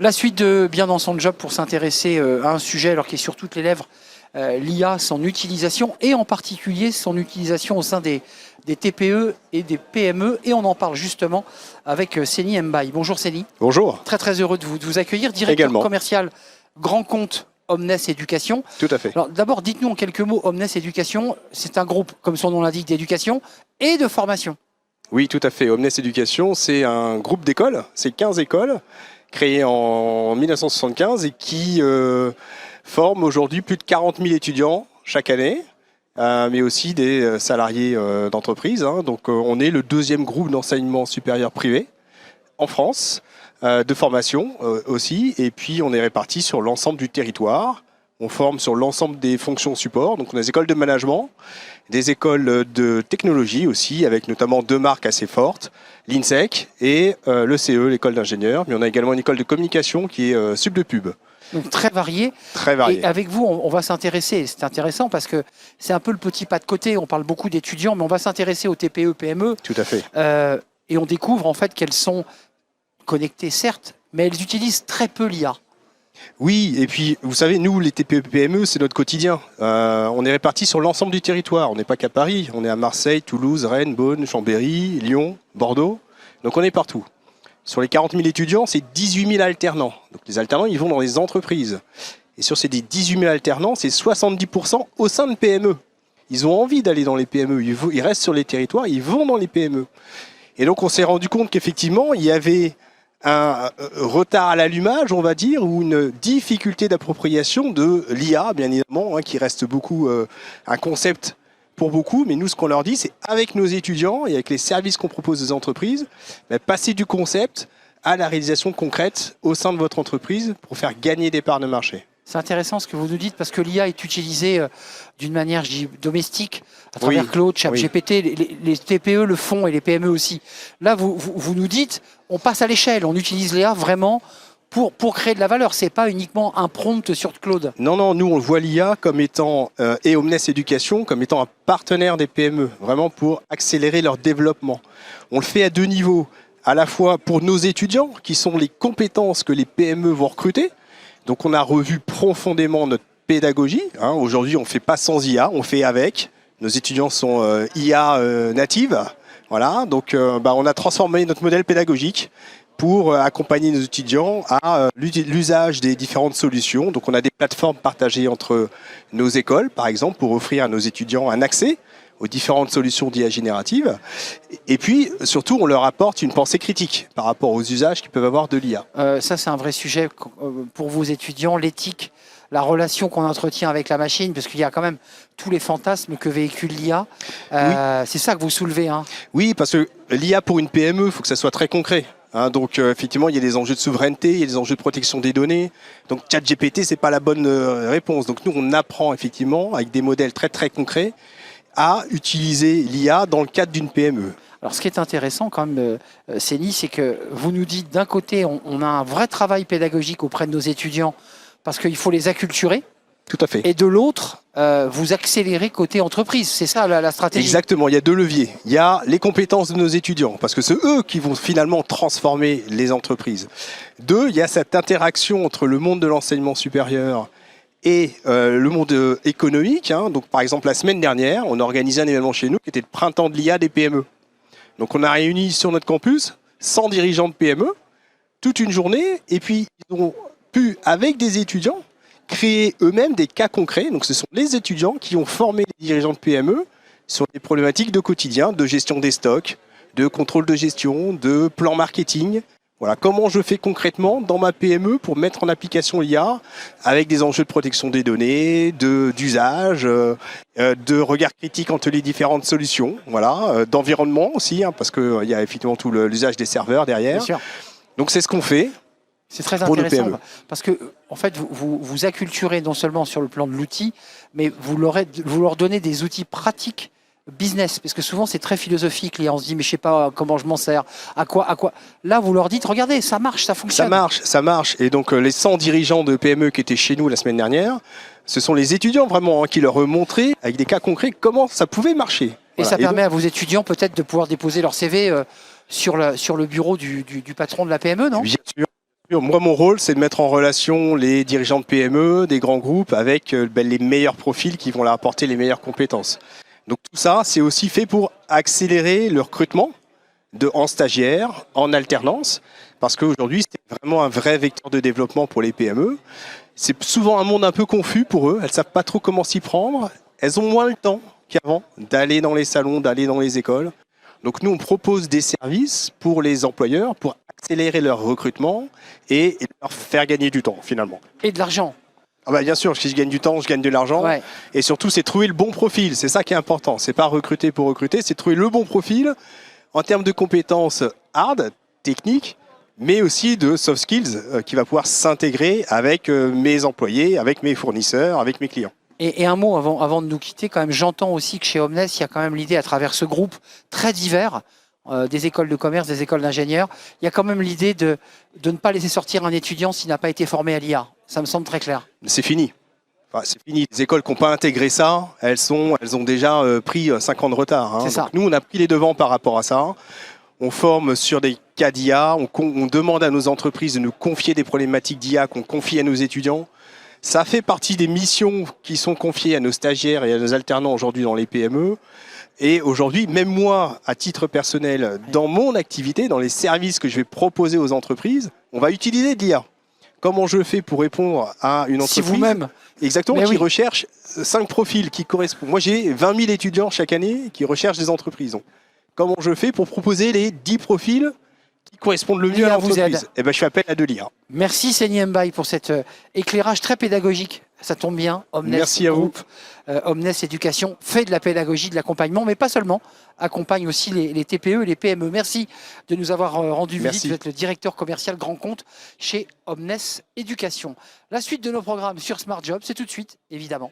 La suite de Bien dans son job pour s'intéresser à un sujet alors qui est sur toutes les lèvres, l'IA, son utilisation et en particulier son utilisation au sein des TPE et des PME. Et on en parle justement avec Seny Mbaye. Bonjour Seny. Bonjour. Très heureux de vous accueillir. Directeur Également. Commercial grand compte Omnes Éducation. Tout à fait. Alors d'abord, dites-nous en quelques mots, Omnes Éducation, c'est un groupe, comme son nom l'indique, d'éducation et de formation. Oui, tout à fait. Omnes Éducation, c'est un groupe d'écoles, c'est 15 écoles créées en 1975 et qui forment aujourd'hui plus de 40 000 étudiants chaque année, mais aussi des salariés d'entreprise. Donc on est le deuxième groupe d'enseignement supérieur privé en France, de formation aussi, et puis on est répartis sur l'ensemble du territoire. On forme sur l'ensemble des fonctions support, donc on a des écoles de management, des écoles de technologie aussi, avec notamment deux marques assez fortes, l'INSEC et le CE, l'école d'ingénieurs, mais on a également une école de communication qui est Subdepub. Donc très varié. Très varié. Et avec vous, on va s'intéresser, c'est intéressant parce que c'est un peu le petit pas de côté, on parle beaucoup d'étudiants, mais on va s'intéresser aux TPE, PME. Tout à fait. Et on découvre en fait qu'elles sont connectées certes, mais elles utilisent très peu l'IA. Oui, et puis vous savez, nous les TPE-PME, c'est notre quotidien. On est répartis sur l'ensemble du territoire, on n'est pas qu'à Paris, on est à Marseille, Toulouse, Rennes, Beaune, Chambéry, Lyon, Bordeaux, donc on est partout. Sur les 40 000 étudiants, c'est 18 000 alternants. Donc les alternants, ils vont dans les entreprises. Et sur ces 18 000 alternants, c'est 70% au sein de PME. Ils ont envie d'aller dans les PME, ils restent sur les territoires, ils vont dans les PME. Et donc on s'est rendu compte qu'effectivement, il y avait un retard à l'allumage, on va dire, ou une difficulté d'appropriation de l'IA, bien évidemment, qui reste beaucoup un concept pour beaucoup. Mais nous, ce qu'on leur dit, c'est avec nos étudiants et avec les services qu'on propose aux entreprises, passer du concept à la réalisation concrète au sein de votre entreprise pour faire gagner des parts de marché. C'est intéressant ce que vous nous dites parce que l'IA est utilisée d'une manière, je dis, domestique à travers Claude, ChatGPT, les TPE le font et les PME aussi. Là, vous nous dites, on passe à l'échelle, on utilise l'IA vraiment pour créer de la valeur. C'est pas uniquement un prompt sur Claude. Non, nous on voit l'IA comme étant, et Omnes Éducation, comme étant un partenaire des PME, vraiment pour accélérer leur développement. On le fait à deux niveaux, à la fois pour nos étudiants, qui sont les compétences que les PME vont recruter. Donc on a revu profondément notre pédagogie. Aujourd'hui, on ne fait pas sans IA, on fait avec. Nos étudiants sont IA natives. Voilà. Donc on a transformé notre modèle pédagogique pour accompagner nos étudiants à l'usage des différentes solutions. Donc on a des plateformes partagées entre nos écoles, par exemple, pour offrir à nos étudiants un accès aux différentes solutions d'IA générative. Et puis, surtout, on leur apporte une pensée critique par rapport aux usages qu'ils peuvent avoir de l'IA. Ça, c'est un vrai sujet pour vos étudiants, l'éthique, la relation qu'on entretient avec la machine, parce qu'il y a quand même tous les fantasmes que véhicule l'IA. C'est ça que vous soulevez. Oui, parce que l'IA pour une PME, il faut que ça soit très concret. Donc effectivement, il y a des enjeux de souveraineté, il y a des enjeux de protection des données. Donc ChatGPT, c'est pas la bonne réponse. Donc nous, on apprend effectivement avec des modèles très concrets à utiliser l'IA dans le cadre d'une PME. Alors ce qui est intéressant quand même, Seny, c'est que vous nous dites d'un côté, on a un vrai travail pédagogique auprès de nos étudiants parce qu'il faut les acculturer. Tout à fait. Et de l'autre, vous accélérez côté entreprise. C'est ça la stratégie. Exactement, il y a deux leviers. Il y a les compétences de nos étudiants, parce que c'est eux qui vont finalement transformer les entreprises. Deux, il y a cette interaction entre le monde de l'enseignement supérieur et le monde économique. Donc par exemple, la semaine dernière, on a organisé un événement chez nous qui était le printemps de l'IA des PME. Donc on a réuni sur notre campus 100 dirigeants de PME, toute une journée, et puis ils ont pu, avec des étudiants, créer eux-mêmes des cas concrets. Donc ce sont les étudiants qui ont formé les dirigeants de PME sur des problématiques de quotidien, de gestion des stocks, de contrôle de gestion, de plan marketing. Voilà, comment je fais concrètement dans ma PME pour mettre en application l'IA avec des enjeux de protection des données, d'usage, de regard critique entre les différentes solutions, voilà, d'environnement aussi, parce qu'il y a effectivement tout l'usage des serveurs derrière. Bien sûr. Donc c'est ce qu'on fait. C'est très intéressant parce que en fait, vous acculturez non seulement sur le plan de l'outil, mais vous leur donnez des outils pratiques business, parce que souvent c'est très philosophique, on se dit mais je sais pas comment je m'en sers, à quoi. Là vous leur dites regardez, ça marche, ça fonctionne. Ça marche. Et donc les 100 dirigeants de PME qui étaient chez nous la semaine dernière, ce sont les étudiants vraiment qui leur ont montré avec des cas concrets comment ça pouvait marcher. Et voilà. ça permet à vos étudiants peut-être de pouvoir déposer leur CV sur le bureau du patron de la PME, non ? Bien sûr. Moi, mon rôle, c'est de mettre en relation les dirigeants de PME, des grands groupes, avec les meilleurs profils qui vont leur apporter les meilleures compétences. Donc tout ça, c'est aussi fait pour accélérer le recrutement en stagiaire, en alternance, parce qu'aujourd'hui, c'est vraiment un vrai vecteur de développement pour les PME. C'est souvent un monde un peu confus pour eux, elles ne savent pas trop comment s'y prendre, elles ont moins le temps qu'avant d'aller dans les salons, d'aller dans les écoles. Donc nous, on propose des services pour les employeurs, pour accélérer leur recrutement et leur faire gagner du temps, finalement. Et de l'argent. Ah bah bien sûr, si je gagne du temps, je gagne de l'argent. Ouais. Et surtout, c'est trouver le bon profil. C'est ça qui est important. C'est pas recruter pour recruter, c'est trouver le bon profil en termes de compétences hard, techniques, mais aussi de soft skills qui va pouvoir s'intégrer avec mes employés, avec mes fournisseurs, avec mes clients. Et un mot avant de nous quitter, quand même, j'entends aussi que chez Omnes, il y a quand même l'idée, à travers ce groupe très divers, des écoles de commerce, des écoles d'ingénieurs, il y a quand même l'idée de ne pas laisser sortir un étudiant s'il n'a pas été formé à l'IA. Ça me semble très clair. C'est fini. Enfin, c'est fini. Les écoles qui n'ont pas intégré ça, elles ont déjà pris 5 ans de retard. Hein. Donc, nous, on a pris les devants par rapport à ça. On forme sur des cas d'IA, on demande à nos entreprises de nous confier des problématiques d'IA qu'on confie à nos étudiants. Ça fait partie des missions qui sont confiées à nos stagiaires et à nos alternants aujourd'hui dans les PME. Et aujourd'hui, même moi, à titre personnel, dans mon activité, dans les services que je vais proposer aux entreprises, on va utiliser de l'IA. Comment je fais pour répondre à une entreprise vous-même. Exactement, qui recherche 5 profils qui correspondent. Moi, j'ai 20 000 étudiants chaque année qui recherchent des entreprises. Donc, comment je fais pour proposer les 10 profils qui correspondent le mieux à l'entreprise? Eh ben, je fais appel à de l'IA. Merci Seny Mbaye pour cet éclairage très pédagogique. Ça tombe bien. Omnes Merci à Group, Omnes Éducation fait de la pédagogie, de l'accompagnement, mais pas seulement. Accompagne aussi les TPE et les PME. Merci de nous avoir rendu visite. Vous êtes le directeur commercial grand compte chez Omnes Éducation. La suite de nos programmes sur Smart Job, c'est tout de suite, évidemment.